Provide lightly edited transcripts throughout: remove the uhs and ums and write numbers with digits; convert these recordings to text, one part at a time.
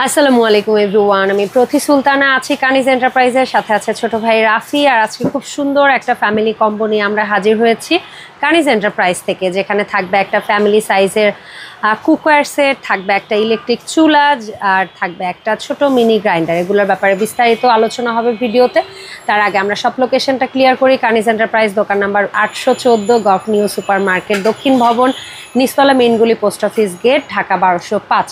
আসসালামু আলাইকুম এভরিওয়ান, আমি প্রতি সুলতানা আছি কানিজ এন্টারপ্রাইজের সাথে আছে ছোট ভাই রাফি। আর আজকে খুব সুন্দর একটা ফ্যামিলি কম্বো নিয়ে আমরা হাজির হয়েছি কানিজ এন্টারপ্রাইজ থেকে, যেখানে থাকবে একটা ফ্যামিলি সাইজের কুকওয়্যার সেট, থাকবে একটা ইলেকট্রিক চুলা, আর থাকবে একটা ছোট মিনি গ্রাইন্ডার। এগুলোর ব্যাপারে বিস্তারিত আলোচনা হবে ভিডিওতে। তার আগে আমরা সব লোকেশনটা ক্লিয়ার করি। কানিজ এন্টারপ্রাইজ দোকান number 814, gov new super market, দক্ষিণ ভবন, নিচতলা মেইনগুলি, পোস্ট অফিস গেট, ঢাকা 1205।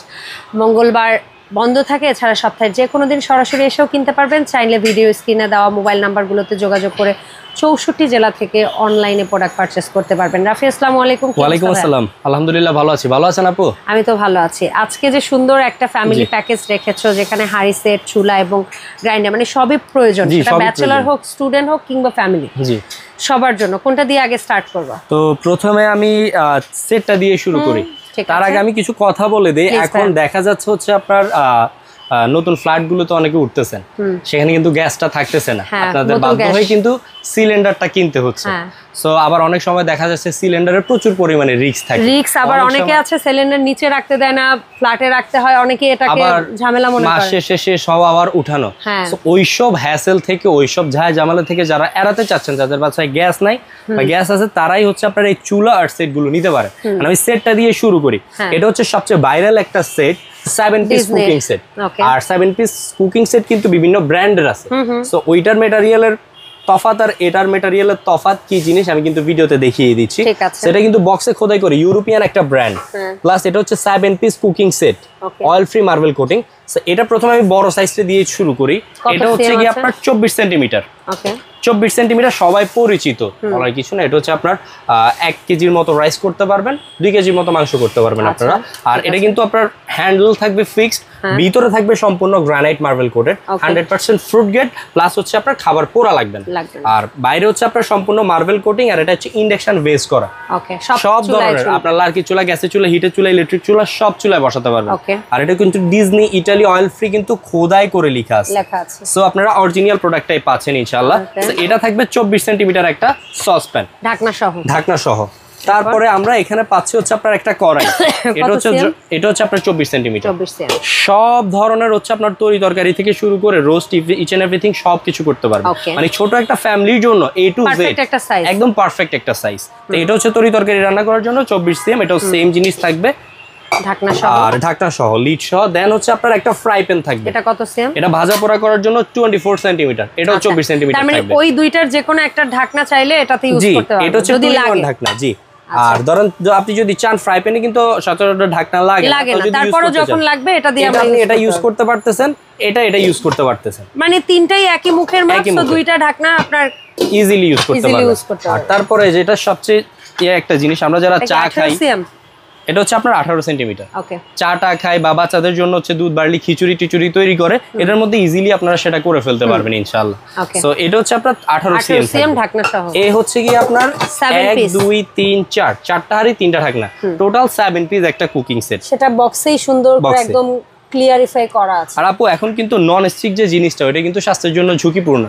মঙ্গলবার বন্ধ থাকে, এছাড়া সপ্তাহে যে কোনো দিন সরাসরি এসেও কিনতে পারবেন। চাইলে ভিডিও স্ক্রিনে দেওয়া মোবাইল নাম্বারগুলোতে যোগাযোগ করে 64 জেলা থেকে অনলাইনে প্রোডাক্ট পারচেস করতে পারবেন। রাফি, আসসালামু আলাইকুম। ওয়ালাইকুম আসসালাম। আলহামদুলিল্লাহ ভালো আছি। ভালো আছেন আপু? আমি তো ভালো আছি। আজকে যে সুন্দর একটা ফ্যামিলি প্যাকেজ রেখেছো, যেখানে হাঁড়ি সেট, চুলা এবং গ্রাইন্ডার, মানে সবই প্রয়োজন, সেটা ব্যাচেলর হোক, স্টুডেন্ট হোক কিংবা ফ্যামিলি, জি সবার জন্য। কোনটা দিয়ে আগে স্টার্ট করবো? তো প্রথমে আমি সেটটা দিয়ে শুরু করি। তার আগে আমি কিছু কথা বলে দেই। এখন দেখা যাচ্ছে হচ্ছে আপনার নতুন ফ্ল্যাট গুলোতে অনেকে উঠতেছেন, সেখানে কিন্তু গ্যাসটা থাকতেছে না, আপনাদের বাধ্য হয়ে কিন্তু সিলিন্ডারটা কিনতে হচ্ছে। সো আবার অনেক সময় দেখা যাচ্ছে সিলিন্ডারের প্রচুর পরিমাণে রিস্ক থাকে। আবার অনেকে আছে সিলিন্ডার নিচে রাখতে দেয় না, ফ্ল্যাটে রাখতে হয়, অনেকে এটাকে ঝামেলা মনে করে। মাস শেষে সব আবার উঠানো, ওইসব হ্যাসেল থেকে, ওইসব ঝামেলা থেকে যারা এড়াতে চাচ্ছেন, যাদের বাসায় গ্যাস নাই বা গ্যাস আছে, তারাই হচ্ছে আপনার এই চুলা আর সেট গুলো নিতে পারে। আমি সেটটা দিয়ে শুরু করি। এটা হচ্ছে সবচেয়ে ভাইরাল একটা সেট, 7 পিস কুকিং সেট। আর 7 পিস কুকিং সেট কিন্তু বিভিন্ন ব্র্যান্ডের আছে। সো ওইটার ম্যাটেরিয়ালের তফাৎ আর এটার ম্যাটেরিয়ালের তফাৎ কি জিনিস আমি কিন্তু ভিডিওতে দেখিয়ে দিচ্ছি। সেটা কিন্তু বক্সে খোদাই করে, ইউরোপিয়ান একটা ব্র্যান্ড। প্লাস এটা হচ্ছে 7 piece cooking set, oil free marble coating. এটা প্রথমে আমি বড় সাইজটা দিয়ে শুরু করি। এটা হচ্ছে কি আপনার 24 সেন্টিমিটার। 24 সেন্টিমিটার সবাই পরিচিত, বলার কিছু না। এটা হচ্ছে আপনার 1 কেজির মতো রাইস করতে পারবেন, 2 কেজির মতো মাংস করতে পারবেন আপনারা। আর এটা কিন্তু আপনার হ্যান্ডেল থাকবে ফিক্সড, ভিতরে থাকবে সম্পূর্ণ granite marble coated, 100% fruit grade. Plus হচ্ছে আপনার খাবার পোড়া লাগবে না। আর বাইরে হচ্ছে আপনার সম্পূর্ণ মার্বেল কোটিং। আর এটা হচ্ছে ইন্ডাকশন বেস করা। সব ধরনের আপনার লার্কি চুলা, গ্যাসের চুলা, হিটের চুলা, ইলেকট্রিক চুলা, সব চুলায় বসাতে পারবেন। আর এটা কিন্তু ডিজনি ইটালি অয়েল ফ্রি কিন্তু খোদাই করে লেখা আছে। সো আপনারা অরিজিনাল প্রোডাক্টটাই পাচ্ছেন ইনশাআল্লাহ। এটা থাকবে 24 সেন্টিমিটার একটা সসপ্যান, ঢাকনা সহ। তারপরে আমরা এখানে পাচ্ছি হচ্ছে আপনার একটা কড়াই। এটা হচ্ছে আপনার 24 সেন্টিমিটার। সব ধরনের হচ্ছে আপনার তরি তরকারি থেকে শুরু করে রোস্ট, ইচ এন্ড এভরিথিং সব কিছু করতে পারবেন। মানে ছোট একটা ফ্যামিলির জন্য A to Z একদম পারফেক্ট একটা সাইজ। তো এটা হচ্ছে তরি তরকারি রান্না করার জন্য 24 cm। এটাও সেম জিনিস থাকবে, ঢাকনা সহ, লিড সহ। দেন হচ্ছে আপনার একটা ফ্রাই প্যান থাকবে। এটা কত সেম? এটা ভাজা পোড়া করার জন্য 24 সেন্টিমিটার। এটাও 24 সেন্টিমিটার থাকবে। তার মানে ওই দুইটার যে কোনো একটা ঢাকনা চাইলে এটাতে ইউজ করতে পারবেন এটা হচ্ছে যদি লাগে ঢাকনা। জি। আর ধরেন আপনি যদি চান ফ্রাই প্যানে কিন্তু সচরাচর ঢাকনা লাগে না, তারপরে যখন লাগবে এটা দিয়ে আপনি এটা ইউজ করতে পারতেছেন, এটা ইউজ করতে পারতেছেন। মানে তিনটাই একই মুখের মাপ, তো দুইটা ঢাকনা আপনার ইজিলি ইউজ করতে পারবেন। আর তারপরে যেটা সবচেয়ে একটা জিনিস, আমরা যারা চা খাই, এটা হচ্ছে আপনার 18 সেন্টিমিটার। চাটা খাই বা বাচ্চাদের জন্য হচ্ছে দুধ বার্লি খিচুড়ি টিচুড়ি তৈরি করে, এটার মধ্যে ইজিলি আপনারা সেটা করে ফেলতে পারবেন ইনশাআল্লাহ। সো এটা হচ্ছে আপনার 18 সিএম ঢাকনা সহ। এই হচ্ছে কি আপনার 1 2 3 4 চারটা হাঁড়ি, 3টা ঢাকনা, টোটাল 7 পিস একটা কুকিং সেট। সেটা বক্সেই সুন্দর করে একদম ক্লিয়ারিফাই করা আছে। আর আপু এখন কিন্তু নন স্টিক যে জিনিসটা, ওটা কিন্তু স্বাস্থ্যের জন্য ঝুঁকিপূর্ণ।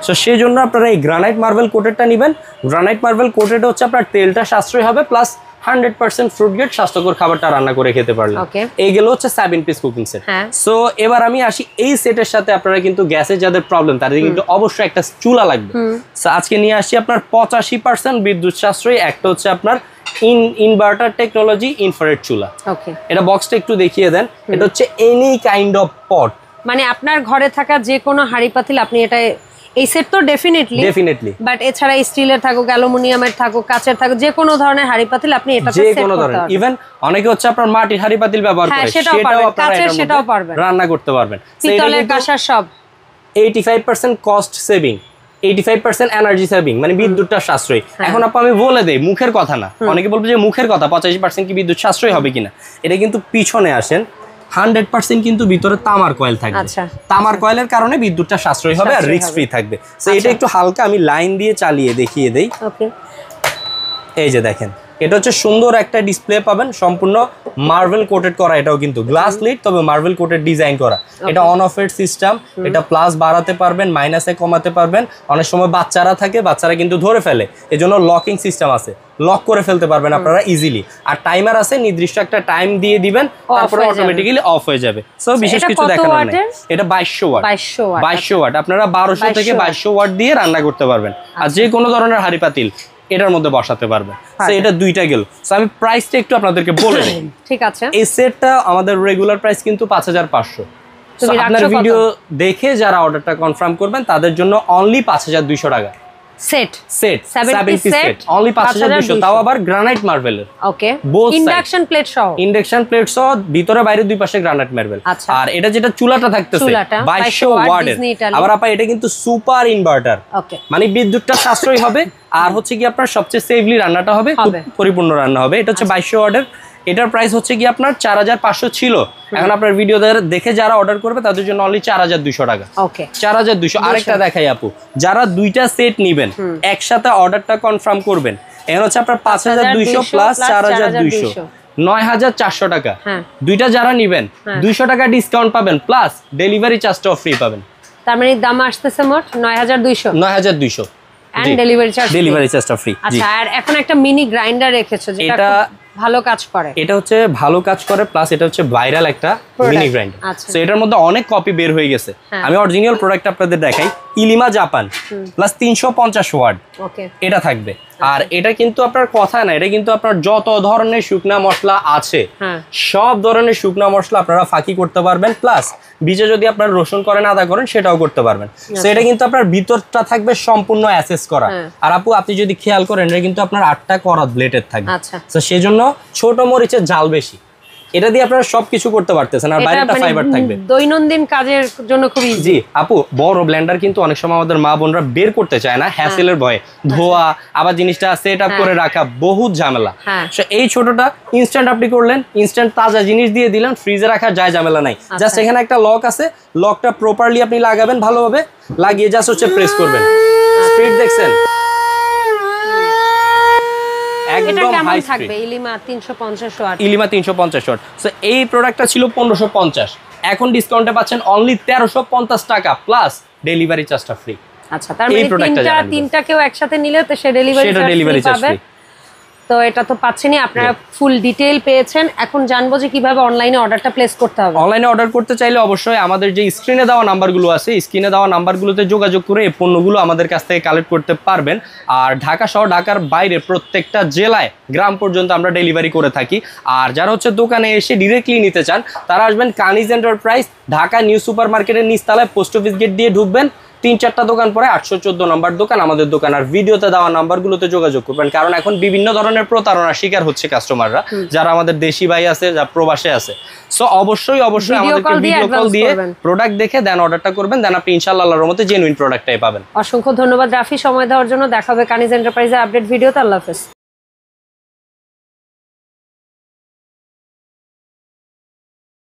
সো সেই জন্য আপনারা এই গ্রানাইট মার্বেল কোটেডটা নেবেন। গ্রানাইট মার্বেল কোটেড হচ্ছে আপনার তেলটা সাশ্রয় হবে, প্লাস 100% ফ্রুট গ্রেড স্বাস্থ্যকর খাবারটা রান্না করে খেতে পারলেন। এইগুলো হচ্ছে 7 পিস কুকিং সেট। সো এবার আমি আসি এই সেটের সাথে আপনারা কিন্তু গ্যাসের যাদের প্রবলেম, তাদের কিন্তু অবশ্যই একটা চুলা লাগবে। সো আজকে নিয়ে আসি আপনার 85% বিদ্যুৎ সাশ্রয়ী একটা হচ্ছে আপনার ইনভার্টার টেকনোলজি ইনফ্রারেড চুলা। এটা বক্সটা একটু দেখিয়ে দেন। এটা হচ্ছে এনি কাইন্ড অফ পট, মানে আপনার ঘরে থাকা যে কোনো হাঁড়ি পাতিল আপনি এটা, এই সেট তো ডেফিনেটলি, বাট এছাড়া স্টিলের থাকুক, অ্যালুমিনিয়ামের থাকুক, কাচের থাকুক, যে কোনো ধরনের হাঁড়ি পাতিল আপনি এটাতে সেট করতে পারবেন। ইভেন অনেকে হচ্ছে আপনার মাটির হাঁড়ি পাতিল ব্যবহার করে, সেটাও পারবেন রান্না করতে পারবেন। পিতলের কাঁসার সব। 85% কস্ট সেভিং, 85% এনার্জি সেভিং, মানে বিদ্যুৎটা সাশ্রয়ী। এখন আমি বলে দেই, মুখের কথা না, অনেকে বলবে যে মুখের কথা 85% কি বিদ্যুৎ সাশ্রয়ী হবে কিনা। এটা কিন্তু পিছনে আসেন, 100% কিন্তু ভিতরে তামার কয়েল থাকবে। তামার কয়েলের কারণে বিদ্যুৎটা সাশ্রয়ী হবে আর রিস্ক ফ্রি থাকবে। সো এটা একটু হালকা আমি লাইন দিয়ে চালিয়ে দেখিয়ে দেই। এই যে দেখেন, এটা হচ্ছে সুন্দর একটা ডিসপ্লে পাবেন, সম্পূর্ণ মার্বেল কোটেড করা, এটাও কিন্তু গ্লাস লিড তবে মার্বেল কোটেড ডিজাইন করা। এটা অন অফ এর সিস্টেম, এটা প্লাস বাড়াতে পারবেন, মাইনাসে কমাতে পারবেন। অনেক সময় বাচ্চারা থাকে, বাচ্চারা কিন্তু ধরে ফেলে, এজন্য লকিং সিস্টেম আছে, লক করে ফেলতে পারবেন আপনারা ইজিলি। আর টাইমার আছে, নির্দিষ্ট একটা টাইম দিয়ে দিবেন, তারপরে অটোমেটিক্যালি অফ হয়ে যাবে। সো বিশেষ কিছু দেখানোর নেই। এটা 2200 ওয়াট, 2200 ওয়াট। আপনারা 1200 থেকে 2200 ওয়াট দিয়ে রান্না করতে পারবেন, আর যে কোনো ধরনের হাঁড়ি পাতিল এটার মধ্যে বসাতে পারবে। সো এটা দুইটা গেল। সো আমি প্রাইসটা একটু আপনাদেরকে বলে দিই। ঠিক আছে। এই সেটটা আমাদের রেগুলার প্রাইস কিন্তু 5500। সো আপনার ভিডিও দেখে যারা অর্ডারটা কনফার্ম করবেন তাদের জন্য অনলি 5200 টাকা সেট 70 সেট, অনলি 5200, তাও আবার গ্রানাইট মার্বেলের। ওকে, ইন্ডাকশন প্লেট সহ, ইন্ডাকশন প্লেট সহ, ভিতরে বাইরে দুই পাশে গ্রানাইট মার্বেল। আর এটা যেটা চুলাটা থাকতেছে 2200 ওয়াটের, আবার আপা এটা কিন্তু সুপার ইনভার্টার। ওকে, মানে বিদ্যুৎটা সাশ্রয়ী হবে, আর হচ্ছে কি আপনার সবচেয়ে সেফলি রান্নাটা হবে, খুব পরিপূর্ণ রান্না হবে। এটা হচ্ছে 2200 ওয়াটের। এটার প্রাইস হচ্ছে কি আপনার 4500 ছিল, এখন আপনার ভিডিও দেখে যারা অর্ডার করবে তাদের জন্য অনলি 4200 টাকা। ওকে, 4200। আরেকটা দেখাই আপু, যারা দুইটা সেট নেবেন একসাথে অর্ডারটা কনফার্ম করবেন, এখন হচ্ছে আপনার 5200 প্লাস 4200, 9400 টাকা। দুইটা যারা নেবেন 200 টাকা ডিসকাউন্ট পাবেন, প্লাস ডেলিভারি চার্জটাও ফ্রি পাবেন। তার মানে দাম আসতেছে মোট 9200। 9200 এন্ড ডেলিভারি চার্জটা ফ্রি। আচ্ছা, আর এখন একটা মিনি গ্রাইন্ডার রেখেছো যেটা ভালো কাজ করে। এটা হচ্ছে ভালো কাজ করে, প্লাস এটা হচ্ছে ভাইরাল একটা মিনি গ্রাইন্ডার। সো এটার মধ্যে অনেক কপি বের হয়ে গেছে। আমি অরিজিনাল প্রোডাক্ট আপনাদের দেখাই, ইলিমা জাপান প্লাস 350 ওয়াট। ওকে, এটা থাকবে। আর এটা কিন্তু আপনার কথা না, এটা কিন্তু আপনার যত ধরনের শুকনা মশলা আছে সব ধরনের শুকনা মশলা আপনারা ফাঁকি করতে পারবেন, প্লাস বীজে যদি আপনার রসুন করেন, আদা করেন, সেটাও করতে পারবেন। সো এটা কিন্তু আপনার ভিতরটা থাকবে সম্পূর্ণ অ্যাসেস করা। আর আপু আপনি যদি খেয়াল করেন, এটা কিন্তু আপনার 8টা করাত ব্লেডের থাকবে। সো সেজন্য ছোট মরিচের ঝাল বেশি, এটা দিয়ে আপনারা সবকিছু করতে পারতেছেন, আর বাইরেটা ফাইবার থাকবে, দৈনন্দিন কাজের জন্য খুব ইজি। জি আপু, বড় ব্লেন্ডার কিন্তু অনেক সময় আমাদের মা বোনরা বের করতে চায় না, হ্যাসেলের ভয়ে, ধোয়া, আবার জিনিসটা সেট আপ করে রাখা, বহুত ঝামেলা। সো এই ছোটটা ইনস্ট্যান্ট আপনি করলেন, ইনস্ট্যান্ট তাজা জিনিস দিয়ে দিলেন, ফ্রিজে রাখার যায় ঝামেলা নাই। জাস্ট এখানে একটা লক আছে, লকটা প্রপারলি আপনি লাগাবেন, ভালোভাবে লাগিয়ে জাস্ট হচ্ছে প্রেস করবেন। স্পিড দেখছেন একদম হাই থাকবে। ইলিমা 350 ওয়াট, ইলিমা 350 ওয়াট। সো এই প্রোডাক্টটা ছিল 1550, এখন ডিসকাউন্টে পাচ্ছেন অনলি 1350 টাকা, প্লাস ডেলিভারি চার্জটা ফ্রি। আচ্ছা, তার মানে তিনটা কেউ একসাথে নিলে তো সে ডেলিভারি চার্জ পাবে। তো এটা তো পাচ্ছেনই, আপনারা ফুল ডিটেইল পেয়েছেন। এখন জানবো যে কিভাবে অনলাইনে অর্ডারটা প্লেস করতে হবে। অনলাইনে অর্ডার করতে চাইলে অবশ্যই আমাদের যে স্ক্রিনে দেওয়া নাম্বারগুলো আছে, স্ক্রিনে দেওয়া নাম্বারগুলোতে যোগাযোগ করে এই পণ্যগুলো আমাদের কাছ থেকে কালেক্ট করতে পারবেন। আর ঢাকা সহ ঢাকার বাইরে প্রত্যেকটা জেলায়, গ্রাম পর্যন্ত আমরা ডেলিভারি করে থাকি। আর যারা হচ্ছে দোকানে এসে ডিরেক্টলি নিতে চান, তারা আসবেন কানিজ এন্টারপ্রাইজ, ঢাকা নিউ সুপার মার্কেটের নিচতলায়, পোস্ট অফিস গেট দিয়ে ঢুকবেন, 3-4টা দোকান পরে 814 নম্বর দোকান আমাদের দোকান। আর ভিডিওতে দেওয়া নাম্বারগুলোতে যোগাযোগ করবেন, কারণ এখন বিভিন্ন ধরনের প্রতারণার শিকার হচ্ছে কাস্টমাররা, যারা আমাদের দেশি ভাই আছে, যারা প্রবাসে আছে। সো অবশ্যই আমাদেরকে ভিডিও কল দিয়ে প্রোডাক্ট দেখে দেন অর্ডারটা করবেন, দেন আপনি ইনশাআল্লাহ আল্লাহর রহমতে জেনুইন প্রোডাক্টটাই পাবেন। অসংখ্য ধন্যবাদ রাফি সময় দেওয়ার জন্য। দেখা হবে কানিজ এন্টারপ্রাইজের আপডেট ভিডিওতে। আল্লাহ হাফেজ।